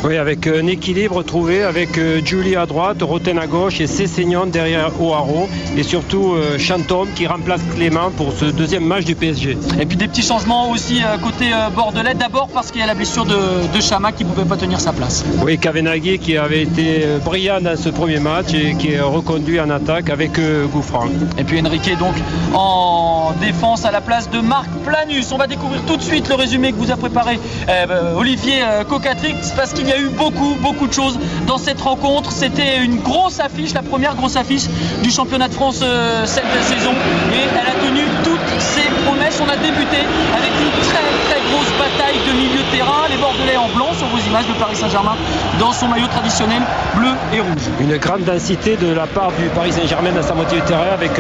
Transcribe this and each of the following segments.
Oui, avec un équilibre trouvé, avec Giuli à droite, Roten à gauche et Sessegnon derrière O'Haraud. Et surtout Chantôme qui remplace Clément pour ce deuxième match du PSG. Et puis des petits changements aussi côté bordelais. D'abord parce qu'il y a la blessure de Chama qui ne pouvait pas tenir sa place. Oui, Kavenaghi qui avait été brillant dans ce premier match et qui est reconduit en attaque avec Gouffran. Et puis Enrique donc en défense à la place de Marc Planus. On va découvrir tout de suite le résumé que vous a préparé Olivier Cocatrix parce qu'il y a eu beaucoup de choses dans cette rencontre. C'était une grosse affiche, la première grosse affiche du championnat de France cette saison et elle a tenu toutes ses promesses. On a débuté avec une très grosse bataille de milieu de terrain. Les Bordelais en blanc sur vos images, de Paris Saint-Germain dans son maillot traditionnel bleu et rouge. Une grande densité de la part du Paris Saint-Germain dans sa moitié de terrain avec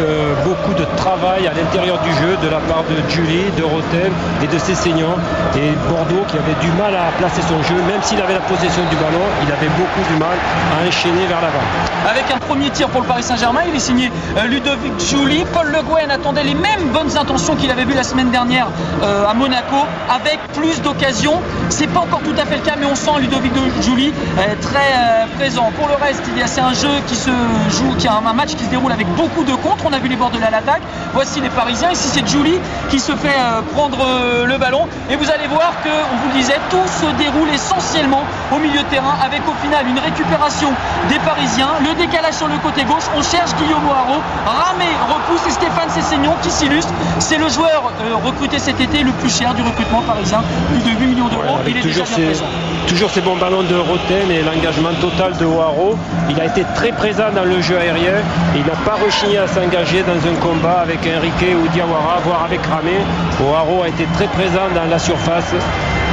beaucoup de travail à l'intérieur du jeu de la part de Giuli, de Roten et de Sessegnon. Et Bordeaux qui avait du mal à placer son jeu, même s'il avait la possession du ballon, il avait beaucoup du mal à enchaîner vers l'avant. Avec un premier tir pour le Paris Saint-Germain, il est signé Ludovic Giuli. Paul Le Guen attendait les mêmes bonnes intentions qu'il avait vues la semaine dernière à Monaco, avec plus d'occasions. C'est pas encore tout à fait le cas, mais on sent Ludovic Giuli très présent. Pour le reste, c'est un jeu qui se joue, qui a un match qui se déroule avec beaucoup de contres. On a vu les Bordelais à l'attaque. Voici les Parisiens. Ici, c'est Giuli qui se fait prendre le ballon. Et vous allez voir que, on vous le disait, tout se déroule essentiellement au milieu de terrain, avec au final une récupération des Parisiens. Le décalage sur le côté gauche. On cherche Guillaume O'Haraud. Ramé repousse et Stéphane Sessegnon qui s'illustre. C'est le joueur recruté cet été le plus cher du recrutement parisien. Plus de 8 millions d'euros. Ouais, il est déjà bien présent. Toujours ces bons ballons de Roten et l'engagement total de O'Haraud. Il a été très présent dans le jeu aérien et il n'a pas rechigné à s'engager dans un combat avec Enrique ou Diawara, voire avec Ramé. O'Haraud a été très présent dans la surface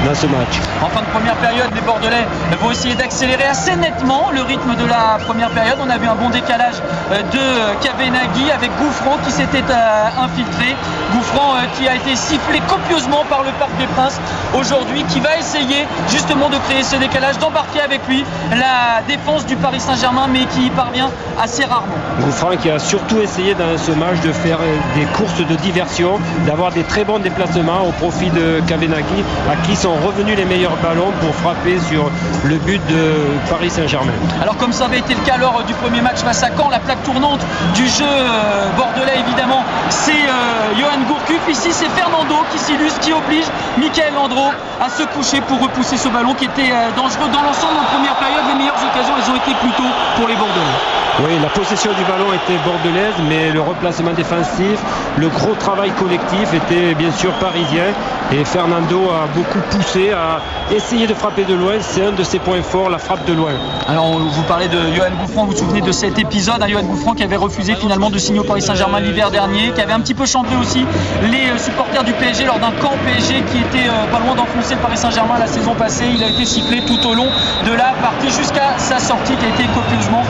dans ce match. En fin de première période, les Bordelais vont essayer d'accélérer assez nettement le rythme de la première période. On a vu un bon décalage de Kavenaghi avec Gouffran qui s'était infiltré. Gouffran qui a été sifflé copieusement par le Parc des Princes aujourd'hui, qui va essayer justement de créer ce décalage, d'embarquer avec lui la défense du Paris Saint-Germain, mais qui y parvient assez rarement. Gouffran qui a surtout essayé dans ce match de faire des courses de diversion, d'avoir des très bons déplacements au profit de Kavenaghi, à qui sont revenus les meilleurs ballons pour frapper sur le but de Paris Saint-Germain. Alors comme ça avait été le cas lors du premier match face à Caen, la plaque tournante du jeu bordelais évidemment, c'est Johan Gourcuff. Ici c'est Fernando qui s'illustre, qui oblige Michael Landreau à se coucher pour repousser ce ballon qui était dangereux. Dans l'ensemble en première période, les meilleures occasions elles ont été plutôt pour les Bordelais. Oui, la possession du ballon était bordelaise, mais le replacement défensif, le gros travail collectif était bien sûr parisien. Et Fernando a beaucoup poussé à essayer de frapper de loin. C'est un de ses points forts, la frappe de loin. Alors vous parlez de Johan Gouffran, vous vous souvenez de cet épisode, Johan Gouffran qui avait refusé finalement de signer au Paris Saint-Germain l'hiver dernier, qui avait un petit peu chanté aussi les supporters du PSG lors d'un camp PSG qui était pas loin d'enfoncer le Paris Saint-Germain la saison passée. Il a été sifflé tout au long de la partie jusqu'à sa sortie qui a été copieusement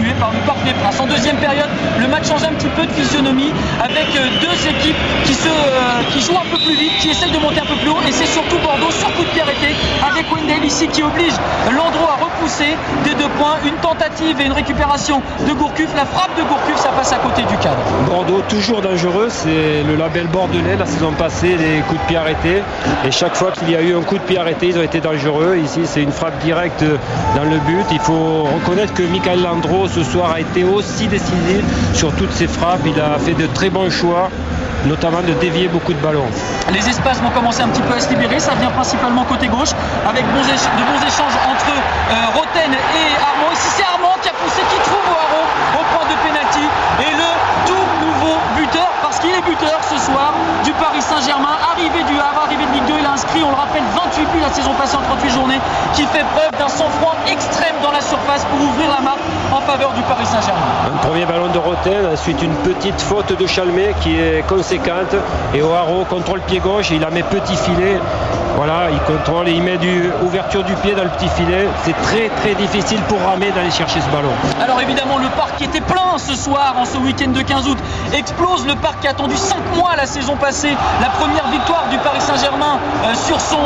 hué par le Parc des Princes. En deuxième période, le match change un petit peu de physionomie avec deux équipes qui jouent un peu plus vite, qui essayent de monter un peu plus haut, et c'est surtout Bordeaux sur coup de pied arrêté avec Wendell ici qui oblige Landreau à repousser des 2 points. Une tentative et une récupération de Gourcuff. La frappe de Gourcuff, ça passe à côté du cadre. Bordeaux toujours dangereux, c'est le label bordelais la saison passée, les coups de pied arrêtés, et chaque fois qu'il y a eu un coup de pied arrêté ils ont été dangereux. Ici c'est une frappe directe dans le but. Il faut reconnaître que Michael Landreau ce soir a été aussi décisif sur toutes ses frappes. Il a fait de très bons choix, notamment de dévier beaucoup de ballons. Les espaces vont commencer un petit peu à se libérer, ça vient principalement côté gauche avec de bons échanges entre Roten et Armand. Ici c'est Armand qui a poussé, qui trouve O'Haraud au point de pénalty, et le tout nouveau buteur, parce qu'il est buteur ce soir du Paris Saint-Germain, arrivé du Havre, arrivé de Ligue 2, il a inscrit, on le rappelle, 28 buts la saison passée en 38 journées, qui fait preuve d'un sang-froid extrême dans la surface pour ouvrir la marque en faveur du Paris Saint-Germain. Un premier ballon de Roten, ensuite une petite faute de Chalmé qui est conséquente, et O'Haraud contrôle pied gauche et il la met petit filet. Voilà, il contrôle et il met ouverture du pied dans le petit filet. C'est très difficile pour Ramé d'aller chercher ce ballon. Alors évidemment le parc qui était plein ce soir en ce week-end de 15 août explose. Le parc qui a attendu 5 mois la saison passée, la première victoire du Paris Saint-Germain sur son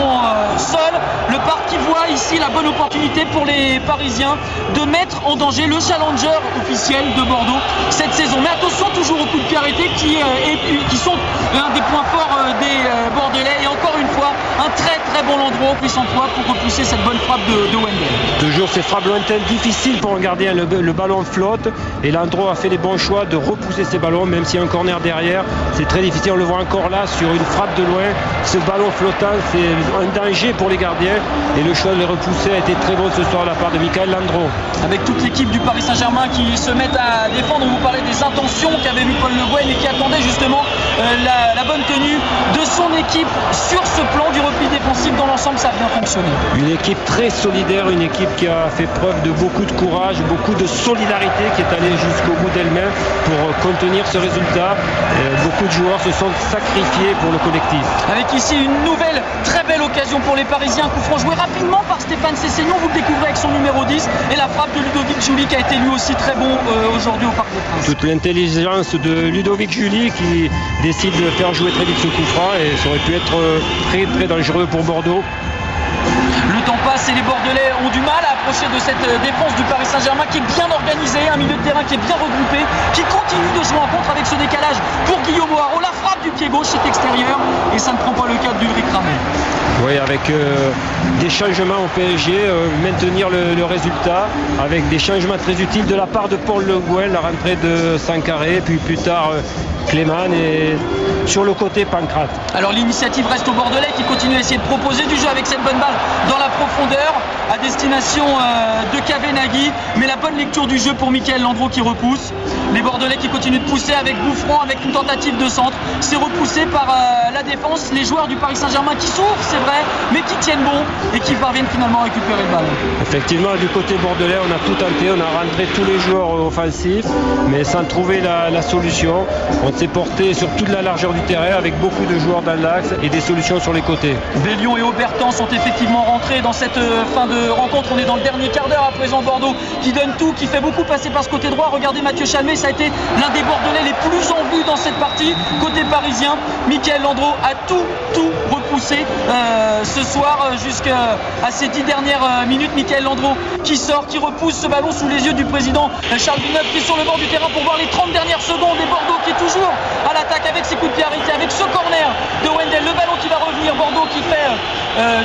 sol. Le parc qui voit ici la bonne opportunité pour les Parisiens de mettre en danger le challenger officiel de Bordeaux cette saison. Mais attention toujours aux coups de pied arrêtés qui sont l'un des points forts des Bordelais. Et encore une fois, un très très bon Landreau qui s'emploie pour repousser cette bonne frappe de Wendel. Toujours ces frappes lointaines difficiles pour un gardien, le ballon flotte et Landreau a fait les bons choix de repousser ces ballons, même s'il y a un corner derrière, c'est très difficile, on le voit encore là sur une frappe de loin, ce ballon flottant c'est un danger pour les gardiens et le choix de les repousser a été très bon ce soir de la part de Michael Landreau. Avec toute l'équipe du Paris Saint-Germain qui se met à défendre, on vous parlait des intentions qu'avait vu Paul Le Guen et qui attendait justement la bonne tenue de son équipe sur ce plan du repli défensif. Dans l'ensemble, ça a bien fonctionné. Une équipe très solidaire, une équipe qui a fait preuve de beaucoup de courage, beaucoup de solidarité, qui est allée jusqu'au bout d'elle-même pour contenir ce résultat. Beaucoup de joueurs se sont sacrifiés pour le collectif. Avec ici une nouvelle très belle occasion pour les Parisiens, coup franc joué rapidement par Stéphane Sessegnon, vous le découvrez avec son numéro 10, et la frappe de Ludovic Jouli qui a été lui aussi très bon aujourd'hui au Parc des Princes. Toute l'intelligence de Ludovic Jouli qui décide de faire jouer très vite ce coup franc et ça aurait pu être très très dangereux pour Bordeaux. Le temps passe et les Bordelais ont du mal à approcher de cette défense du Paris Saint-Germain qui est bien organisée, un milieu de terrain qui est bien regroupé, qui continue de jouer en contre avec ce décalage pour Guillaume O'Haraud. La frappe du pied gauche, c'est extérieur et ça ne prend pas le cadre d'Ulrich Ramel. Oui, avec des changements au PSG, maintenir le résultat, avec des changements très utiles de la part de Paul Le Guen, la rentrée de Sankaré, puis plus tard Clément et sur le côté Pancrate. Alors l'initiative reste aux Bordelais qui continuent à essayer de proposer du jeu avec cette bonne balle dans la profondeur à destination de Kavenaghi, mais la bonne lecture du jeu pour Michael Landreau qui repousse. Les Bordelais qui continuent de pousser avec Bouffron, avec une tentative de centre. C'est repoussé par la défense, les joueurs du Paris Saint-Germain qui souffrent, c'est vrai, mais qui tiennent bon et qui parviennent finalement à récupérer le ballon. Effectivement, du côté bordelais, on a tout tenté, on a rentré tous les joueurs offensifs, mais sans trouver la solution. On s'est porté sur toute la largeur du terrain avec beaucoup de joueurs dans l'axe et des solutions sur les côtés. Bélion et Aubertan sont effectivement rentrés dans cette fin de rencontre. On est dans le dernier quart d'heure à présent. Bordeaux qui donne tout, qui fait beaucoup passer par ce côté droit. Regardez Mathieu Chalmé, ça a été l'un des Bordelais les plus en vue dans cette partie. Côté parisien, Michael Landreau a tout repoussé ce soir jusqu'à ces 10 dernières minutes. Michael Landreau qui sort, qui repousse ce ballon sous les yeux du président Charles Villeneuve qui est sur le bord du terrain pour voir les 30 dernières secondes. Et Bordeaux qui est toujours à l'attaque avec ses coups de pied arrêtés, avec ce corner de Wendel, le ballon qui va revenir. Bordeaux qui fait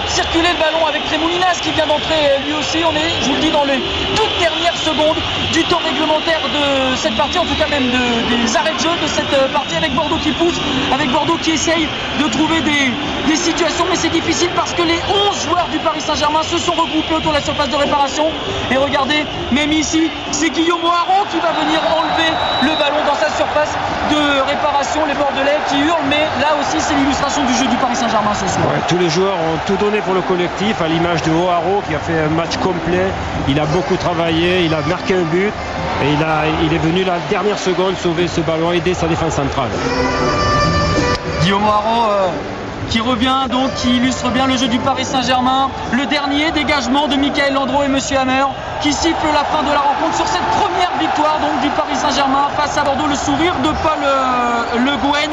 circuler le ballon avec Tremoulinas qui vient d'entrer lui aussi. On est, je vous le dis, dans les toutes dernières secondes du temps réglementaire de cette partie, en tout cas même des arrêts de jeu de cette partie, avec Bordeaux qui pousse, avec Bordeaux qui essaye de trouver des situations, mais c'est difficile parce que les 11 joueurs du Paris Saint-Germain se sont regroupés autour de la surface de réparation. Et regardez, même ici, c'est Guillaume O'Haraud qui va venir enlever le ballon dans sa surface de réparation. Les Bordelais qui hurlent, mais là aussi c'est l'illustration du jeu du Paris Saint-Germain ce soir. Ouais, tous les joueurs ont tout donné pour le collectif, à l'image de O'Haraud qui a fait un match complet. Il a beaucoup travaillé, il a marqué un but et il est venu la dernière seconde sauver ce ballon, aider sa défense centrale. Guillaume O'Haraud qui revient donc, qui illustre bien le jeu du Paris Saint-Germain. Le dernier dégagement de Michael Landreau et Monsieur Hammer qui siffle la fin de la rencontre sur cette première victoire donc du Paris Saint-Germain face à Bordeaux. Le sourire de Paul Le Guen